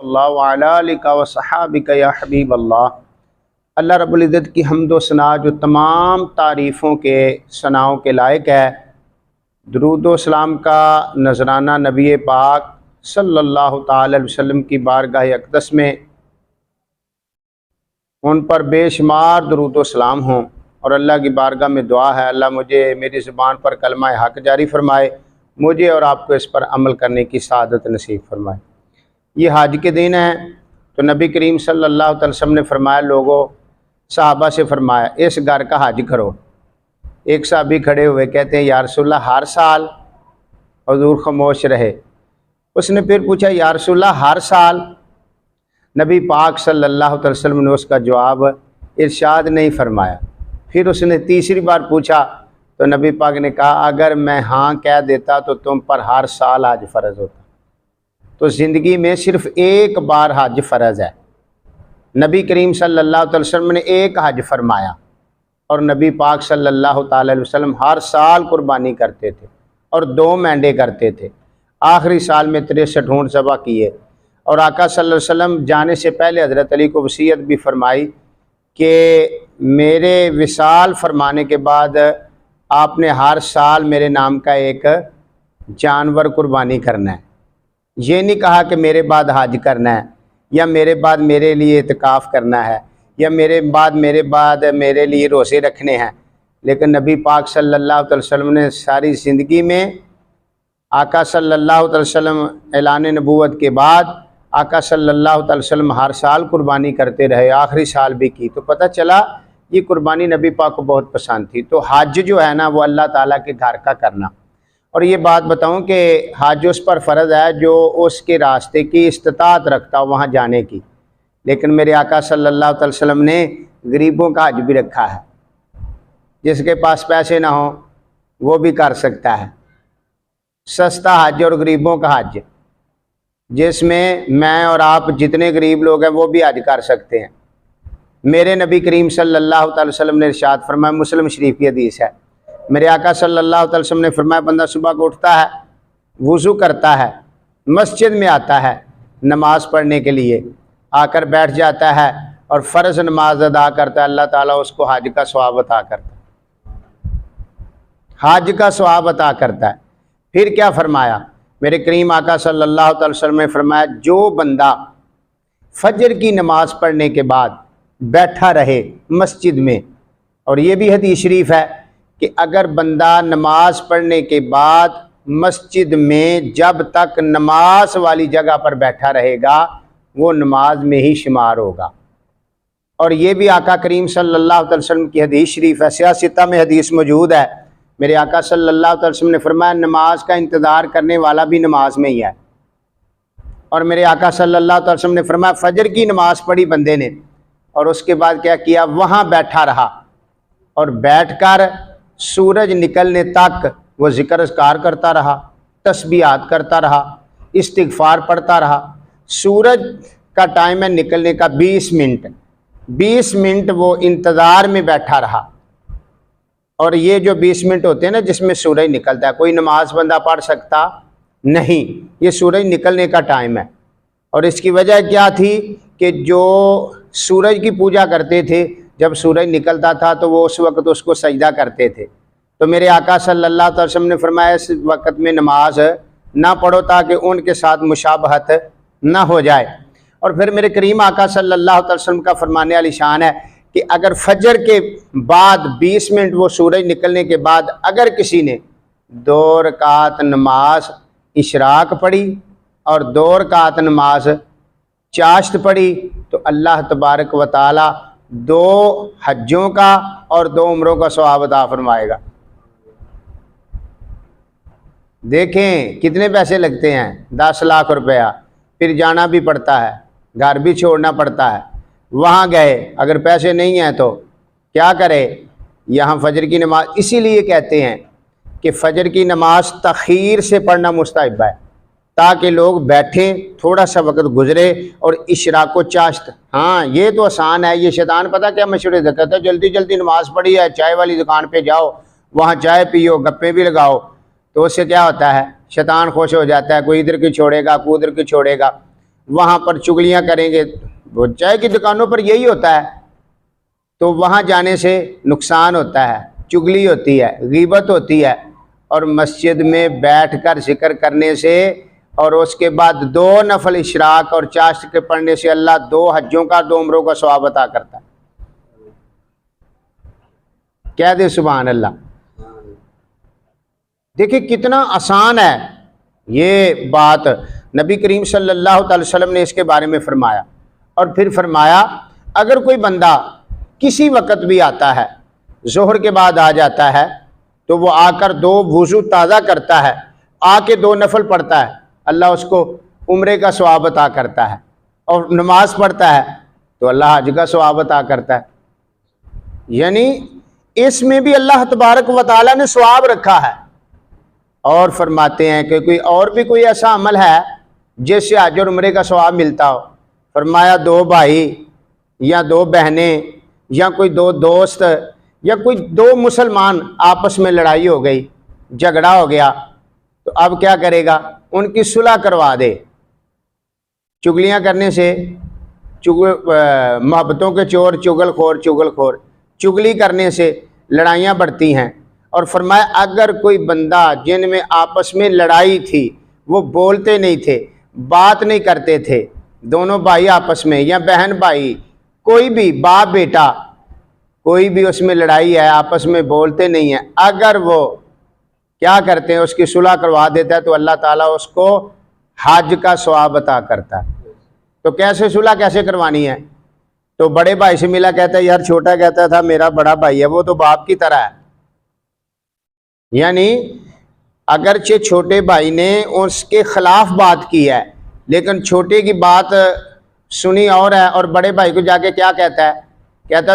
اللہ وعلی آلک وصحابک یا حبیب اللہ۔ اللہ رب العزت کی حمد و ثنا جو تمام تعریفوں کے ثناؤں کے لائق ہے، درود و سلام کا نذرانہ نبی پاک صلی اللہ تعالی علیہ وسلم کی بارگاہ اقدس میں ان پر بے شمار درود و سلام ہوں، اور اللہ کی بارگاہ میں دعا ہے اللہ مجھے میری زبان پر کلمہ حق جاری فرمائے، مجھے اور آپ کو اس پر عمل کرنے کی سعادت نصیب فرمائے۔ یہ حج کے دن ہے تو نبی کریم صلی اللہ علیہ وسلم نے فرمایا، لوگوں صحابہ سے فرمایا اس گھر کا حج کرو۔ ایک صحابی کھڑے ہوئے کہتے ہیں یا رسول اللہ ہر سال؟ حضور خاموش رہے۔ اس نے پھر پوچھا یا رسول اللہ ہر سال؟ نبی پاک صلی اللہ علیہ وسلم نے اس کا جواب ارشاد نہیں فرمایا۔ پھر اس نے تیسری بار پوچھا تو نبی پاک نے کہا اگر میں ہاں کہہ دیتا تو تم پر ہر سال حج فرض ہوتا۔ تو زندگی میں صرف ایک بار حج فرض ہے۔ نبی کریم صلی اللہ علیہ وسلم نے ایک حج فرمایا، اور نبی پاک صلی اللہ تعالی علیہ وسلم ہر سال قربانی کرتے تھے اور 2 مینڈے کرتے تھے۔ آخری سال میں 63 اونٹ ذبح کیے، اور آقا صلی اللہ علیہ وسلم جانے سے پہلے حضرت علی کو وصیت بھی فرمائی کہ میرے وصال فرمانے کے بعد آپ نے ہر سال میرے نام کا ایک جانور قربانی کرنا ہے۔ یہ نہیں کہا کہ میرے بعد حج کرنا ہے، یا میرے بعد میرے لیے اعتکاف کرنا ہے، یا میرے بعد میرے لیے روزے رکھنے ہیں، لیکن نبی پاک صلی اللہ علیہ وسلم نے ساری زندگی میں آقا صلی اللہ علیہ وسلم اعلان نبوت کے بعد آقا صلی اللہ علیہ وسلم ہر سال قربانی کرتے رہے، آخری سال بھی کی۔ تو پتہ چلا یہ قربانی نبی پاک کو بہت پسند تھی۔ تو حج جو ہے نا وہ اللہ تعالیٰ کے گھر کا کرنا، اور یہ بات بتاؤں کہ حج اس پر فرض ہے جو اس کے راستے کی استطاعت رکھتا ہو وہاں جانے کی، لیکن میرے آقا صلی اللہ علیہ وسلم نے غریبوں کا حج بھی رکھا ہے۔ جس کے پاس پیسے نہ ہوں وہ بھی کر سکتا ہے، سستا حج اور غریبوں کا حج، جس میں میں اور آپ جتنے غریب لوگ ہیں وہ بھی حج کر سکتے ہیں۔ میرے نبی کریم صلی اللہ تعالی وسلم نے ارشاد فرمایا، مسلم شریف کی حدیث ہے، میرے آقا صلی اللہ تعالی وسلم نے فرمایا بندہ صبح کو اٹھتا ہے، وضو کرتا ہے، مسجد میں آتا ہے نماز پڑھنے کے لیے، آ کر بیٹھ جاتا ہے اور فرض نماز ادا کرتا ہے، اللہ تعالیٰ اس کو حج کا ثواب عطا کرتا ہے، حج کا ثواب عطا کرتا ہے۔ پھر کیا فرمایا میرے کریم آقا صلی اللہ تعالی وسلم نے فرمایا، جو بندہ فجر کی نماز پڑھنے کے بعد بیٹھا رہے مسجد میں، اور یہ بھی حدیث شریف ہے کہ اگر بندہ نماز پڑھنے کے بعد مسجد میں جب تک نماز والی جگہ پر بیٹھا رہے گا وہ نماز میں ہی شمار ہوگا۔ اور یہ بھی آقا کریم صلی اللہ علیہ وسلم کی حدیث شریف ہے، سیاستہ میں حدیث موجود ہے، میرے آقا صلی اللہ علیہ وسلم نے فرمایا نماز کا انتظار کرنے والا بھی نماز میں ہی ہے۔ اور میرے آقا صلی اللہ علیہ وسلم نے فرمایا فجر کی نماز پڑھی بندے نے، اور اس کے بعد کیا کیا، وہاں بیٹھا رہا، اور بیٹھ کر سورج نکلنے تک وہ ذکر اذکار کرتا رہا، تسبیحات کرتا رہا، استغفار پڑھتا رہا۔ سورج کا ٹائم ہے نکلنے کا 20 منٹ وہ انتظار میں بیٹھا رہا، اور یہ جو 20 منٹ ہوتے ہیں نا جس میں سورج نکلتا ہے، کوئی نماز بندہ پڑھ سکتا نہیں، یہ سورج نکلنے کا ٹائم ہے۔ اور اس کی وجہ کیا تھی کہ جو سورج کی پوجا کرتے تھے جب سورج نکلتا تھا تو وہ اس وقت اس کو سجدہ کرتے تھے، تو میرے آقا صلی اللہ علیہ وسلم نے فرمایا اس وقت میں نماز نہ پڑھو تاکہ ان کے ساتھ مشابہت نہ ہو جائے۔ اور پھر میرے کریم آقا صلی اللہ علیہ وسلم کا فرمانے علی شان ہے کہ اگر فجر کے بعد 20 منٹ وہ سورج نکلنے کے بعد اگر کسی نے 2 رکعت نماز اشراق پڑھی اور 2 رکعت نماز چاشت پڑھی تو اللہ تبارک و تعالی 2 حجوں کا اور 2 عمروں کا ثواب عطا فرمائے گا۔ دیکھیں کتنے پیسے لگتے ہیں، 10 لاکھ روپیہ، پھر جانا بھی پڑتا ہے، گھر بھی چھوڑنا پڑتا ہے، وہاں گئے اگر پیسے نہیں ہیں تو کیا کرے، یہاں فجر کی نماز، اسی لیے کہتے ہیں کہ فجر کی نماز تاخیر سے پڑھنا مستحب ہے، تاکہ لوگ بیٹھیں تھوڑا سا وقت گزرے اور اشراق و چاشت۔ ہاں یہ تو آسان ہے، یہ شیطان پتہ کیا مشورے دیتا ہے، جلدی جلدی نماز پڑھی ہے، چائے والی دکان پہ جاؤ، وہاں چائے پیو، گپیں بھی لگاؤ، تو اس سے کیا ہوتا ہے، شیطان خوش ہو جاتا ہے، کوئی ادھر کی چھوڑے گا کوئی ادھر کی چھوڑے گا، وہاں پر چگلیاں کریں گے، وہ چائے کی دکانوں پر یہی ہوتا ہے، تو وہاں جانے سے نقصان ہوتا ہے، چگلی ہوتی ہے، غیبت ہوتی ہے، اور مسجد میں بیٹھ کر ذکر کرنے سے اور اس کے بعد 2 نفل اشراق اور چاشت کے پڑھنے سے اللہ 2 حجوں کا 2 عمروں کا ثواب عطا کرتا ہے۔ کہہ دے سبحان اللہ۔ دیکھیں کتنا آسان ہے یہ بات، نبی کریم صلی اللہ علیہ وسلم نے اس کے بارے میں فرمایا، اور پھر فرمایا اگر کوئی بندہ کسی وقت بھی آتا ہے، ظہر کے بعد آ جاتا ہے، تو وہ آ کر 2 وضو تازہ کرتا ہے، آ کے 2 نفل پڑھتا ہے، اللہ اس کو عمرے کا ثواب عطا کرتا ہے، اور نماز پڑھتا ہے تو اللہ حج کا ثواب عطا کرتا ہے۔ یعنی اس میں بھی اللہ تبارک و تعالیٰ نے ثواب رکھا ہے۔ اور فرماتے ہیں کہ اور بھی کوئی ایسا عمل ہے جس سے حج اور عمرے کا ثواب ملتا ہو؟ فرمایا 2 بھائی یا 2 بہنیں یا کوئی 2 دوست یا کوئی 2 مسلمان آپس میں لڑائی ہو گئی، جھگڑا ہو گیا، تو اب کیا کرے گا؟ ان کی صلح کروا دے۔ چگلیاں کرنے سے محبتوں کے چور چگل خور، چگلی کرنے سے لڑائیاں بڑھتی ہیں۔ اور فرمایا اگر کوئی بندہ جن میں آپس میں لڑائی تھی، وہ بولتے نہیں تھے، بات نہیں کرتے تھے، دونوں بھائی آپس میں یا بہن بھائی، کوئی بھی باپ بیٹا، کوئی بھی اس میں لڑائی ہے، آپس میں بولتے نہیں ہیں، اگر وہ کیا کرتے ہیں اس کی صلح کروا دیتا ہے تو اللہ تعالیٰ اس کو حج کا ثواب عطا کرتا ہے۔ تو کیسے صلح کیسے کروانی ہے؟ تو بڑے بھائی سے ملا، کہتا ہے یار چھوٹا کہتا تھا میرا بڑا بھائی ہے، وہ تو باپ کی طرح ہے۔ یعنی اگرچہ چھوٹے بھائی نے اس کے خلاف بات کی ہے، لیکن چھوٹے کی بات سنی اور ہے، اور بڑے بھائی کو جا کے کیا کہتا ہے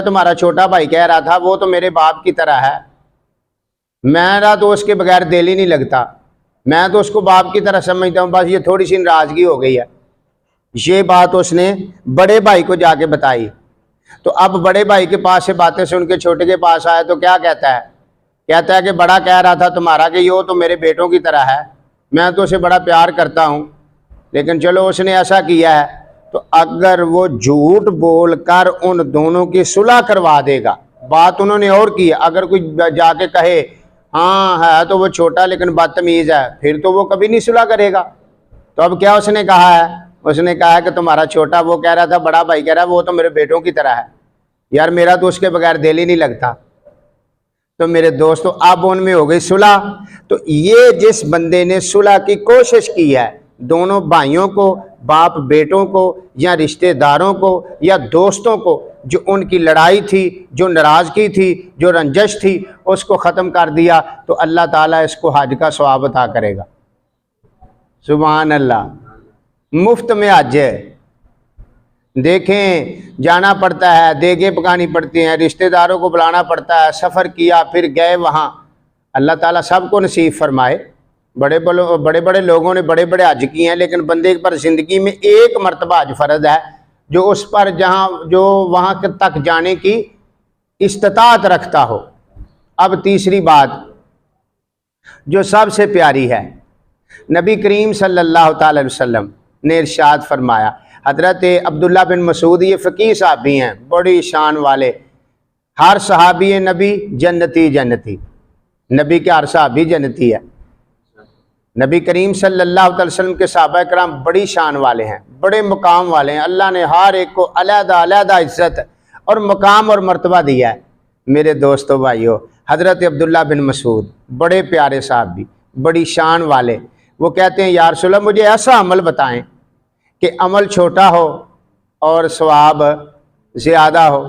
تمہارا چھوٹا بھائی کہہ رہا تھا وہ تو میرے باپ کی طرح ہے، میرا تو اس کے بغیر دل ہی نہیں لگتا، میں تو اس کو باپ کی طرح سمجھتا ہوں، بس یہ تھوڑی سی ناراضگی ہو گئی ہے۔ یہ بات اس نے بڑے بھائی کو جا کے بتائی، تو اب بڑے بھائی کے پاس سے باتیں سن کے چھوٹے کے پاس آیا تو کیا کہتا ہے کہ بڑا کہہ رہا تھا تمہارا کہ یہ تو میرے بیٹوں کی طرح ہے، میں تو اسے بڑا پیار کرتا ہوں، لیکن چلو اس نے ایسا کیا ہے، تو اگر وہ جھوٹ بول کر ان دونوں کی صلح کروا دے گا، بات انہوں نے اور کی، اگر کوئی جا کے کہے ہاں ہے تو وہ چھوٹا لیکن بدتمیز ہے، پھر تو وہ کبھی نہیں صلح کرے گا۔ تو اب کیا اس نے کہا ہے؟ اس نے کہا ہے کہ تمہارا چھوٹا وہ کہہ رہا تھا، بڑا بھائی کہہ رہا ہے وہ تو میرے بیٹوں کی طرح ہے، یار میرا تو اس کے بغیر دل ہی نہیں لگتا۔ تو میرے دوستو اب ان میں ہو گئی صلح۔ تو یہ جس بندے نے صلح کی کوشش کی ہے، دونوں بھائیوں کو، باپ بیٹوں کو، یا رشتہ داروں کو، یا دوستوں کو، جو ان کی لڑائی تھی، جو ناراضگی تھی، جو رنجش تھی، اس کو ختم کر دیا، تو اللہ تعالیٰ اس کو حج کا ثواب عطا کرے گا۔ سبحان اللہ، مفت میں حج ہے۔ دیکھیں جانا پڑتا ہے، دیگیں پکانی پڑتی ہیں، رشتہ داروں کو بلانا پڑتا ہے، سفر کیا پھر گئے وہاں۔ اللہ تعالیٰ سب کو نصیب فرمائے۔ بڑے بڑے لوگوں نے بڑے بڑے حج کیے ہیں، لیکن بندے پر زندگی میں ایک مرتبہ حج فرض ہے، جو اس پر جو وہاں تک جانے کی استطاعت رکھتا ہو۔ اب تیسری بات جو سب سے پیاری ہے، نبی کریم صلی اللہ تعالی وسلم نے ارشاد فرمایا، حضرت عبداللہ بن مسعود یہ فقیہ صحابی ہیں، بڑی شان والے، ہر صحابی نبی جنتی جنتی، نبی کے ہر صحابی جنتی ہے۔ نبی کریم صلی اللہ علیہ وسلم کے صحابہ کرام بڑی شان والے ہیں، بڑے مقام والے ہیں، اللہ نے ہر ایک کو علیحدہ علیحدہ عزت اور مقام اور مرتبہ دیا ہے۔ میرے دوستو بھائیو، حضرت عبداللہ بن مسعود بڑے پیارے صحابی، بڑی شان والے، وہ کہتے ہیں یا رسول اللہ مجھے ایسا عمل بتائیں کہ عمل چھوٹا ہو اور ثواب زیادہ ہو،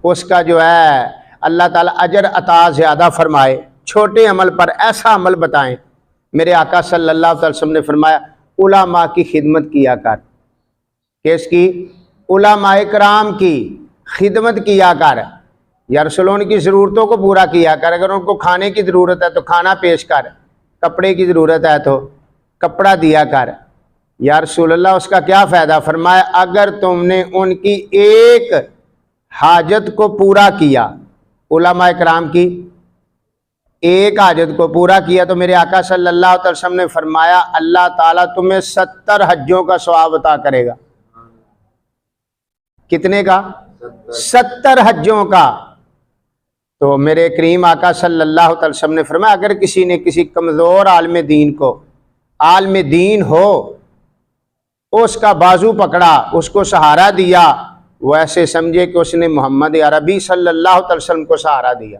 اس کا جو ہے اللہ تعالیٰ اجر عطا زیادہ فرمائے، چھوٹے عمل پر ایسا عمل بتائیں۔ میرے آقا صلی اللہ علیہ وسلم نے فرمایا علماء کی خدمت کیا کر۔ کس کی؟ علماء کرام کی خدمت کیا کر، یا رسول ان کی ضرورتوں کو پورا کیا کر، اگر ان کو کھانے کی ضرورت ہے تو کھانا پیش کر، کپڑے کی ضرورت ہے تو کپڑا دیا کر۔ یا رسول اللہ اس کا کیا فائدہ؟ فرمایا اگر تم نے ان کی ایک حاجت کو پورا کیا، علماء کرام کی ایک حاجت کو پورا کیا تو میرے آقا صلی اللہ علیہ وسلم نے فرمایا اللہ تعالیٰ تمہیں 70 حجوں کا ثواب عطا کرے گا۔ کتنے کا؟ 70 حجوں کا۔ تو میرے کریم آقا صلی اللہ علیہ وسلم نے فرمایا اگر کسی نے کسی کمزور عالم دین کو، عالم دین ہو، اس کا بازو پکڑا، اس کو سہارا دیا، وہ ایسے سمجھے کہ اس نے محمد عربی صلی اللہ علیہ وسلم کو سہارا دیا۔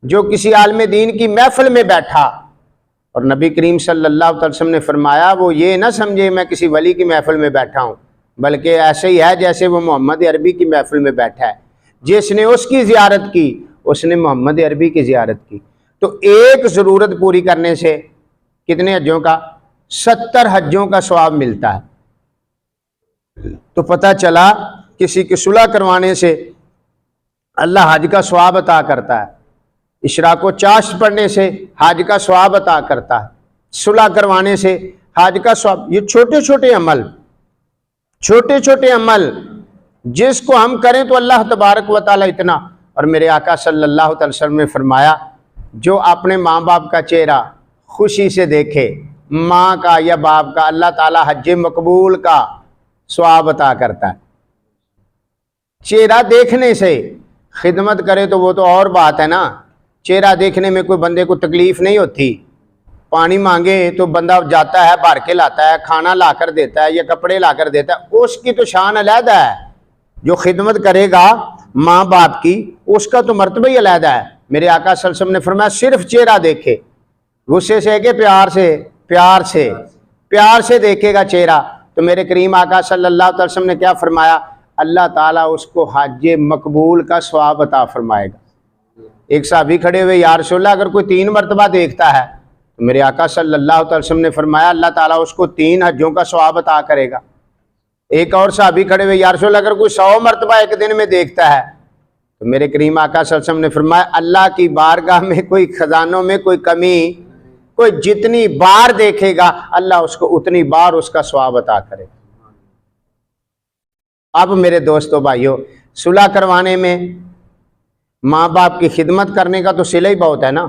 جو کسی عالم دین کی محفل میں بیٹھا، اور نبی کریم صلی اللہ علیہ وسلم نے فرمایا وہ یہ نہ سمجھے میں کسی ولی کی محفل میں بیٹھا ہوں، بلکہ ایسے ہی ہے جیسے وہ محمد عربی کی محفل میں بیٹھا ہے۔ جس نے اس کی زیارت کی اس نے محمد عربی کی زیارت کی۔ تو ایک ضرورت پوری کرنے سے کتنے حجوں کا؟ 70 حجوں کا ثواب ملتا ہے۔ تو پتہ چلا کسی کی صلح کروانے سے اللہ حج کا ثواب عطا کرتا ہے، اشراق و چاشت پڑھنے سے حج کا ثواب عطا کرتا ہے، صلح کروانے سے حج کا ثواب۔ یہ چھوٹے چھوٹے عمل جس کو ہم کریں تو اللہ تبارک و تعالی اتنا۔ اور میرے آقا صلی اللہ علیہ وسلم نے فرمایا جو اپنے ماں باپ کا چہرہ خوشی سے دیکھے، ماں کا یا باپ کا، اللہ تعالی حج مقبول کا ثواب عطا کرتا ہے۔ چہرہ دیکھنے سے خدمت کرے تو وہ تو اور بات ہے نا، چہرہ دیکھنے میں کوئی بندے کو تکلیف نہیں ہوتی۔ پانی مانگے تو بندہ جاتا ہے بھر کے لاتا ہے، کھانا لا کر دیتا ہے یا کپڑے لا کر دیتا ہے، اس کی تو شان علیحدہ ہے۔ جو خدمت کرے گا ماں باپ کی اس کا تو مرتبہ ہی علیحدہ ہے۔ میرے آقا صلی اللہ علیہ وسلم نے فرمایا صرف چہرہ دیکھے، غصے سے کہ پیار سے دیکھے گا چہرہ، تو میرے کریم آقا صلی اللہ علیہ وسلم نے کیا فرمایا؟ اللہ تعالیٰ اس کو حج مقبول کا ثواب عطا فرمائے گا۔ ایک صحابی کھڑے ہوئے یا رسول اللہ اگر کوئی 3 مرتبہ دیکھتا ہے تو میرے آقا صلی اللہ علیہ وسلم نے فرمایا اللہ تعالیٰ اس کو 3 حجوں کا ثواب عطا کرے گا۔ ایک اور صحابی کھڑے ہوئے یا رسول اللہ اگر کوئی 100 مرتبہ ایک دن میں دیکھتا ہے تو میرے کریم آقا صلی اللہ علیہ وسلم نے فرمایا اللہ کی بارگاہ میں کوئی خزانوں میں کوئی کمی، کوئی جتنی بار دیکھے گا اللہ اس کو اتنی بار اس کا ثواب عطا کرے گا۔ اب میرے دوستو بھائیو، صلح کروانے میں ماں باپ کی خدمت کرنے کا تو صلہ ہی بہت ہے نا۔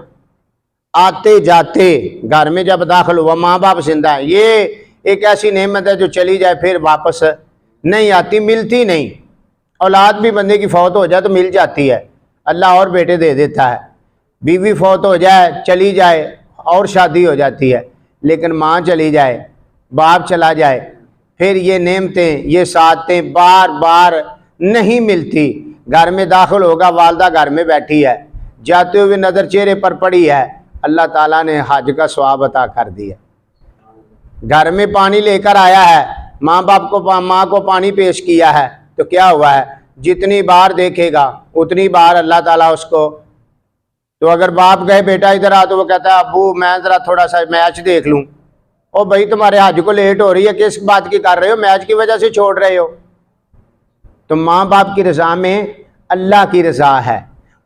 آتے جاتے گھر میں جب داخل ہوا ماں باپ زندہ ہے، یہ ایک ایسی نعمت ہے جو چلی جائے پھر واپس نہیں آتی، ملتی نہیں۔ اولاد بھی بندے کی فوت ہو جائے تو مل جاتی ہے، اللہ اور بیٹے دے دیتا ہے۔ بیوی فوت ہو جائے چلی جائے اور شادی ہو جاتی ہے، لیکن ماں چلی جائے، باپ چلا جائے، پھر یہ نعمتیں یہ سعادتیں بار بار نہیں ملتی۔ گھر میں داخل ہوگا والدہ گھر میں بیٹھی ہے، جاتے ہوئے نظر چہرے پر پڑی ہے، اللہ تعالیٰ نے حج کا ثواب عطا کر دیا۔ گھر میں پانی لے کر آیا ہے، ماں کو پانی پیش کیا ہے تو کیا ہوا ہے؟ جتنی بار دیکھے گا اتنی بار اللہ تعالیٰ اس کو۔ تو اگر باپ کہے بیٹا ادھر آ تو وہ کہتا ہے ابو میں ذرا تھوڑا سا میچ دیکھ لوں۔ او بھائی تمہارے حج کو لیٹ ہو رہی ہے، کس بات کی کر رہے ہو؟ میچ کی وجہ سے چھوڑ رہے ہو۔ تو ماں باپ کی رضا میں اللہ کی رضا ہے،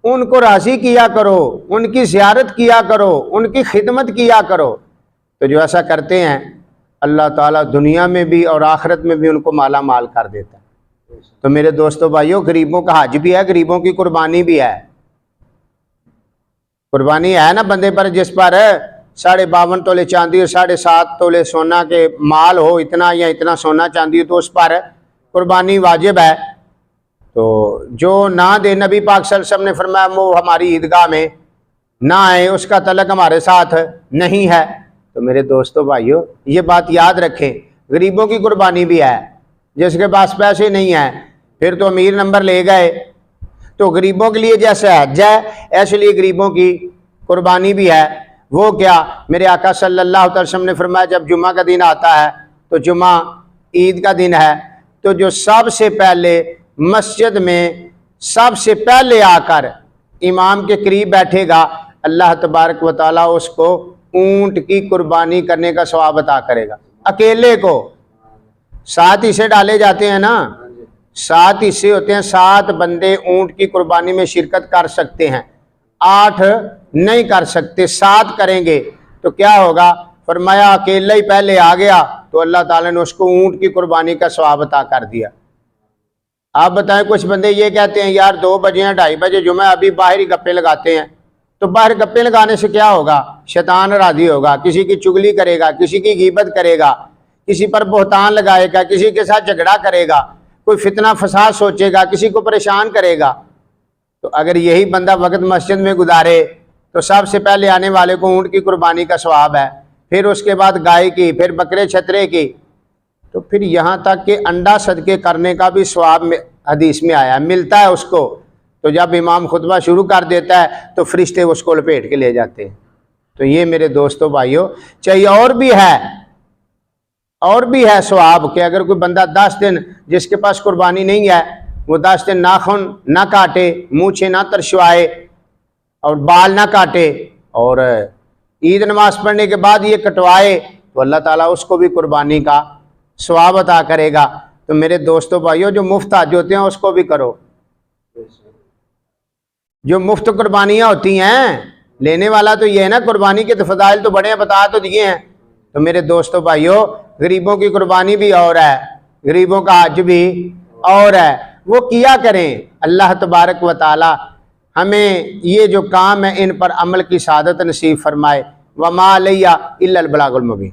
ان کو راضی کیا کرو، ان کی زیارت کیا کرو، ان کی خدمت کیا کرو۔ تو جو ایسا کرتے ہیں اللہ تعالیٰ دنیا میں بھی اور آخرت میں بھی ان کو مالا مال کر دیتا ہے۔ تو میرے دوستو بھائیو، غریبوں کا حج بھی ہے، غریبوں کی قربانی بھی ہے۔ قربانی ہے نا بندے پر جس پر 52.5 تولے چاندی اور 7.5 تولے سونا کے مال ہو، اتنا یا اتنا سونا چاندی ہو تو اس پر قربانی واجب ہے۔ تو جو نہ دے، نبی پاک صلی اللہ علیہ وسلم نے فرمایا وہ ہماری عیدگاہ میں نہ آئے، اس کا تعلق ہمارے ساتھ نہیں ہے۔ تو میرے دوستو بھائیو یہ بات یاد رکھیں، غریبوں کی قربانی بھی ہے۔ جس کے پاس پیسے نہیں ہیں پھر تو امیر نمبر لے گئے، تو غریبوں کے لیے جیسے حج ہے ایسے لیے غریبوں کی قربانی بھی ہے۔ وہ کیا؟ میرے آقا صلی اللہ علیہ وسلم نے فرمایا جب جمعہ کا دن آتا ہے تو جمعہ عید کا دن ہے، تو جو سب سے پہلے مسجد میں سب سے پہلے آ کر امام کے قریب بیٹھے گا اللہ تبارک و تعالیٰ اس کو اونٹ کی قربانی کرنے کا ثواب عطا کرے گا۔ اکیلے کو 7 حصے ڈالے جاتے ہیں نا، 7 حصے ہوتے ہیں، 7 بندے اونٹ کی قربانی میں شرکت کر سکتے ہیں، 8 نہیں کر سکتے، 7 کریں گے تو کیا ہوگا؟ فرمایا اکیلا ہی پہلے آ گیا تو اللہ تعالیٰ نے اس کو اونٹ کی قربانی کا ثواب عطا کر دیا۔ آپ بتائیں کچھ بندے یہ کہتے ہیں یار 2 بجے ہیں 2:30 بجے جمعہ، ابھی باہر ہی گپے لگاتے ہیں، تو باہر گپے لگانے سے کیا ہوگا؟ شیطان راضی ہوگا، کسی کی چگلی کرے گا، کسی کی غیبت کرے گا، کسی پر بہتان لگائے گا، کسی کے ساتھ جھگڑا کرے گا، کوئی فتنہ فساد سوچے گا، کسی کو پریشان کرے گا۔ تو اگر یہی بندہ وقت مسجد میں گزارے تو سب سے پہلے آنے والے کو اونٹ کی قربانی کا ثواب ہے، پھر اس کے بعد گائے کی، پھر بکرے چھترے کی، تو پھر یہاں تک کہ انڈا صدقے کرنے کا بھی ثواب حدیث میں آیا، ملتا ہے اس کو۔ تو جب امام خطبہ شروع کر دیتا ہے تو فرشتے اس کو لپیٹ کے لے جاتے ہیں۔ تو یہ میرے دوستو بھائیو، چاہیے اور بھی ہے ثواب کہ اگر کوئی بندہ 10 دن جس کے پاس قربانی نہیں ہے، وہ 10 دن ناخن نہ کاٹے، مونچھیں نہ ترشوائے اور بال نہ کاٹے، اور عید نماز پڑھنے کے بعد یہ کٹوائے، تو اللہ تعالیٰ اس کو بھی قربانی کا ثواب عطا کرے گا۔ تو میرے دوستو بھائیو، جو مفت حج ہوتے ہیں اس کو بھی کرو۔ جو مفت قربانیاں ہوتی ہیں، لینے والا تو یہ ہے نا، قربانی کے فضائل تو بڑے ہیں، بتا تو دیے ہیں۔ تو میرے دوستو بھائیو، غریبوں کی قربانی بھی اور ہے، غریبوں کا حج بھی اور ہے، وہ کیا کریں۔ اللہ تبارک و تعالی ہمیں یہ جو کام ہے ان پر عمل کی سعادت نصیب فرمائے۔ وما علیہ الا البلاغ المبین۔